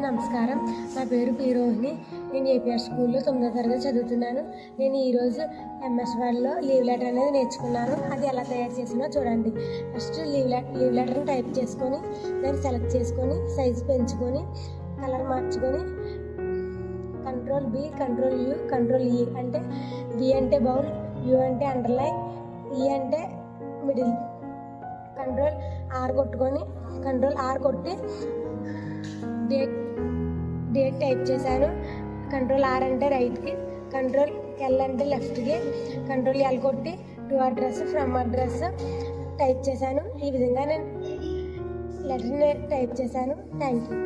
నమస్కారం. నా పేరు పి రోహిణి. నేను ఏపీఆర్ స్కూల్లో 9వ తరగతి చదువుతున్నాను. నేను ఈరోజు ఎంఎస్ వర్డ్లో లీవ్ లెటర్ అనేది నేర్చుకున్నాను. అది ఎలా తయారు చేసినో చూడండి. ఫస్ట్ లీవ్ లెటర్ని టైప్ చేసుకొని దాన్ని సెలెక్ట్ చేసుకొని సైజు పెంచుకొని కలర్ మార్చుకొని control B, control U, control E అంటే బి అంటే బౌల్, యూ అంటే అండర్లైన్, ఈ అంటే మిడిల్, కంట్రోల్ ఆర్ కొట్టుకొని కంట్రోల్ ఆర్ కొట్టి డేట్ టైప్ చేశాను. కంట్రోల్ ఆర్ అంటే రైట్కి, కంట్రోల్ ఎల్ అంటే లెఫ్ట్కి, కంట్రోల్ ఎల్ కొట్టి to address, from address type చేశాను. ఈ విధంగా నేను లెటర్ని టైప్ చేశాను. Thank you.